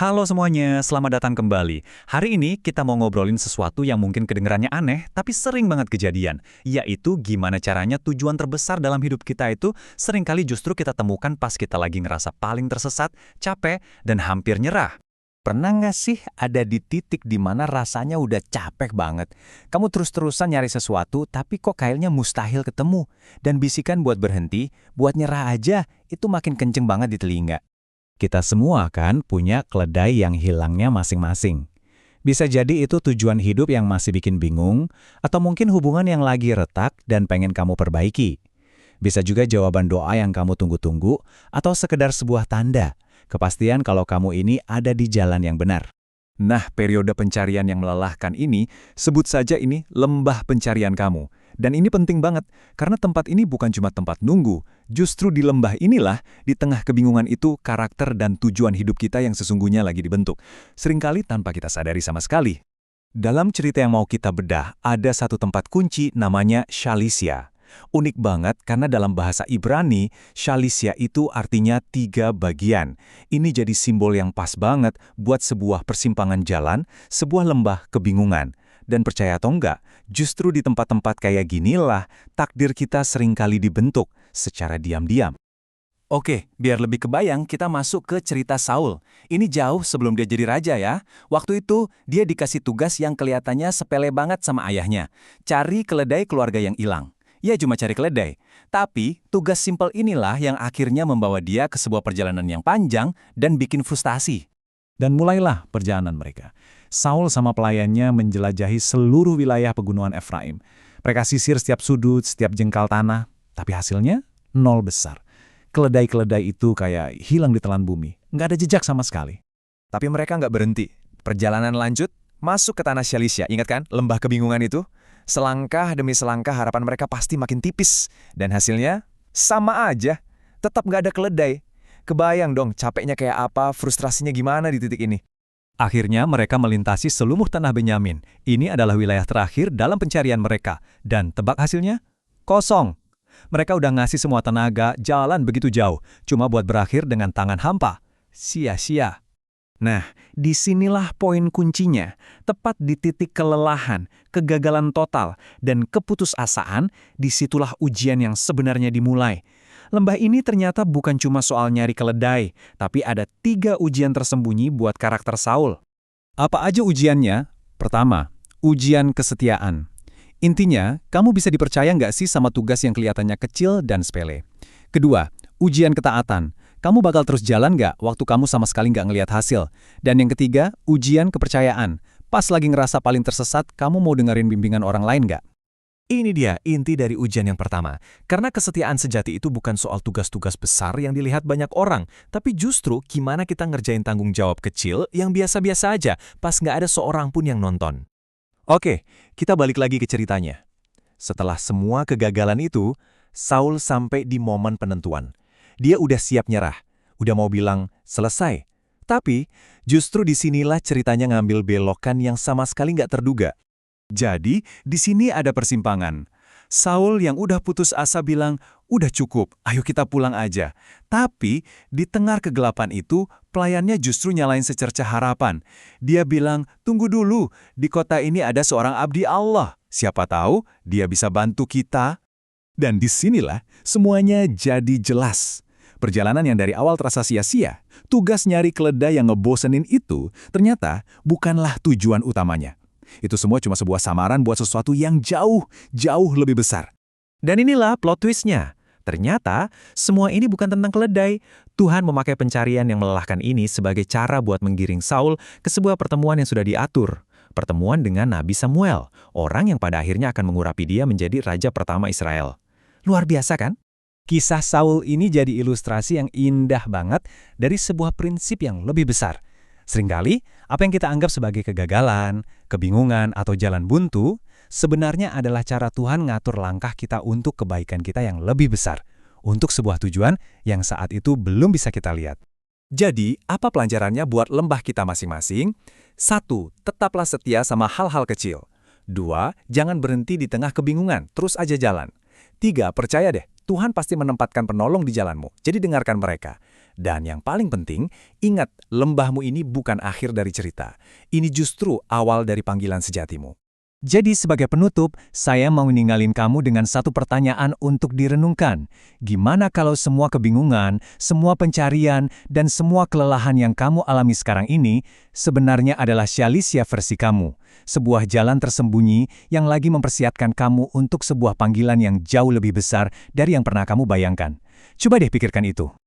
Halo semuanya, selamat datang kembali. Hari ini kita mau ngobrolin sesuatu yang mungkin kedengerannya aneh, tapi sering banget kejadian, yaitu gimana caranya tujuan terbesar dalam hidup kita itu seringkali justru kita temukan pas kita lagi ngerasa paling tersesat, capek, dan hampir nyerah. Pernah nggak sih ada di titik di mana rasanya udah capek banget? Kamu terus-terusan nyari sesuatu, tapi kok kayaknya mustahil ketemu. Dan bisikan buat berhenti, buat nyerah aja, itu makin kenceng banget di telinga. Kita semua kan punya keledai yang hilangnya masing-masing. Bisa jadi itu tujuan hidup yang masih bikin bingung, atau mungkin hubungan yang lagi retak dan pengen kamu perbaiki. Bisa juga jawaban doa yang kamu tunggu-tunggu, atau sekedar sebuah tanda, kepastian kalau kamu ini ada di jalan yang benar. Nah, periode pencarian yang melelahkan ini, sebut saja ini lembah pencarian kamu. Dan ini penting banget, karena tempat ini bukan cuma tempat nunggu. Justru di lembah inilah, di tengah kebingungan itu, karakter dan tujuan hidup kita yang sesungguhnya lagi dibentuk. Seringkali tanpa kita sadari sama sekali. Dalam cerita yang mau kita bedah, ada satu tempat kunci namanya Shalisya. Unik banget karena dalam bahasa Ibrani, Shalisya itu artinya 3 bagian. Ini jadi simbol yang pas banget buat sebuah persimpangan jalan, sebuah lembah kebingungan. Dan percaya atau enggak, justru di tempat-tempat kayak ginilah takdir kita seringkali dibentuk secara diam-diam. Oke, biar lebih kebayang, kita masuk ke cerita Saul. Ini jauh sebelum dia jadi raja ya. Waktu itu, dia dikasih tugas yang kelihatannya sepele banget sama ayahnya. Cari keledai keluarga yang hilang. Ya cuma cari keledai. Tapi, tugas simpel inilah yang akhirnya membawa dia ke sebuah perjalanan yang panjang dan bikin frustasi. Dan mulailah perjalanan mereka. Saul sama pelayannya menjelajahi seluruh wilayah pegunungan Efraim. Mereka sisir setiap sudut, setiap jengkal tanah. Tapi hasilnya, nol besar. Keledai-keledai itu kayak hilang di telan bumi. Nggak ada jejak sama sekali. Tapi mereka nggak berhenti. Perjalanan lanjut, masuk ke tanah Shalisya. Ingat kan, lembah kebingungan itu? Selangkah demi selangkah harapan mereka pasti makin tipis. Dan hasilnya, sama aja. Tetap nggak ada keledai. Kebayang dong capeknya kayak apa, frustrasinya gimana di titik ini. Akhirnya mereka melintasi seluruh tanah Benyamin. Ini adalah wilayah terakhir dalam pencarian mereka. Dan tebak hasilnya? Kosong. Mereka udah ngasih semua tenaga, jalan begitu jauh, cuma buat berakhir dengan tangan hampa. Sia-sia. Nah, disinilah poin kuncinya. Tepat di titik kelelahan, kegagalan total, dan keputusasaan, disitulah ujian yang sebenarnya dimulai. Lembah ini ternyata bukan cuma soal nyari keledai, tapi ada 3 ujian tersembunyi buat karakter Saul. Apa aja ujiannya? Pertama, ujian kesetiaan. Intinya, kamu bisa dipercaya nggak sih sama tugas yang kelihatannya kecil dan sepele? Kedua, ujian ketaatan. Kamu bakal terus jalan nggak waktu kamu sama sekali nggak ngelihat hasil? Dan yang ketiga, ujian kepercayaan. Pas lagi ngerasa paling tersesat, kamu mau dengerin bimbingan orang lain nggak? Ini dia inti dari ujian yang pertama. Karena kesetiaan sejati itu bukan soal tugas-tugas besar yang dilihat banyak orang, tapi justru gimana kita ngerjain tanggung jawab kecil yang biasa-biasa aja pas nggak ada seorang pun yang nonton. Oke, kita balik lagi ke ceritanya. Setelah semua kegagalan itu, Saul sampai di momen penentuan. Dia udah siap nyerah, udah mau bilang selesai. Tapi, justru disinilah ceritanya ngambil belokan yang sama sekali nggak terduga. Jadi, di sini ada persimpangan. Saul yang udah putus asa bilang, udah cukup, ayo kita pulang aja. Tapi, di tengah kegelapan itu, pelayannya justru nyalain secercah harapan. Dia bilang, tunggu dulu, di kota ini ada seorang abdi Allah. Siapa tahu, dia bisa bantu kita. Dan disinilah, semuanya jadi jelas. Perjalanan yang dari awal terasa sia-sia, tugas nyari keledai yang ngebosenin itu, ternyata bukanlah tujuan utamanya. Itu semua cuma sebuah samaran buat sesuatu yang jauh, jauh lebih besar. Dan inilah plot twist-nya. Ternyata, semua ini bukan tentang keledai. Tuhan memakai pencarian yang melelahkan ini sebagai cara buat menggiring Saul ke sebuah pertemuan yang sudah diatur. Pertemuan dengan Nabi Samuel, orang yang pada akhirnya akan mengurapi dia menjadi raja pertama Israel. Luar biasa kan? Kisah Saul ini jadi ilustrasi yang indah banget dari sebuah prinsip yang lebih besar. Seringkali, apa yang kita anggap sebagai kegagalan, kebingungan, atau jalan buntu, sebenarnya adalah cara Tuhan ngatur langkah kita untuk kebaikan kita yang lebih besar, untuk sebuah tujuan yang saat itu belum bisa kita lihat. Jadi, apa pelajarannya buat lembah kita masing-masing? 1. Tetaplah setia sama hal-hal kecil. 2. Jangan berhenti di tengah kebingungan, terus aja jalan. 3. Percaya deh, Tuhan pasti menempatkan penolong di jalanmu, jadi dengarkan mereka. Dan yang paling penting, ingat, lembahmu ini bukan akhir dari cerita. Ini justru awal dari panggilan sejatimu. Jadi sebagai penutup, saya mau ninggalin kamu dengan satu pertanyaan untuk direnungkan. Gimana kalau semua kebingungan, semua pencarian, dan semua kelelahan yang kamu alami sekarang ini sebenarnya adalah Shalisya versi kamu? Sebuah jalan tersembunyi yang lagi mempersiapkan kamu untuk sebuah panggilan yang jauh lebih besar dari yang pernah kamu bayangkan. Coba deh pikirkan itu.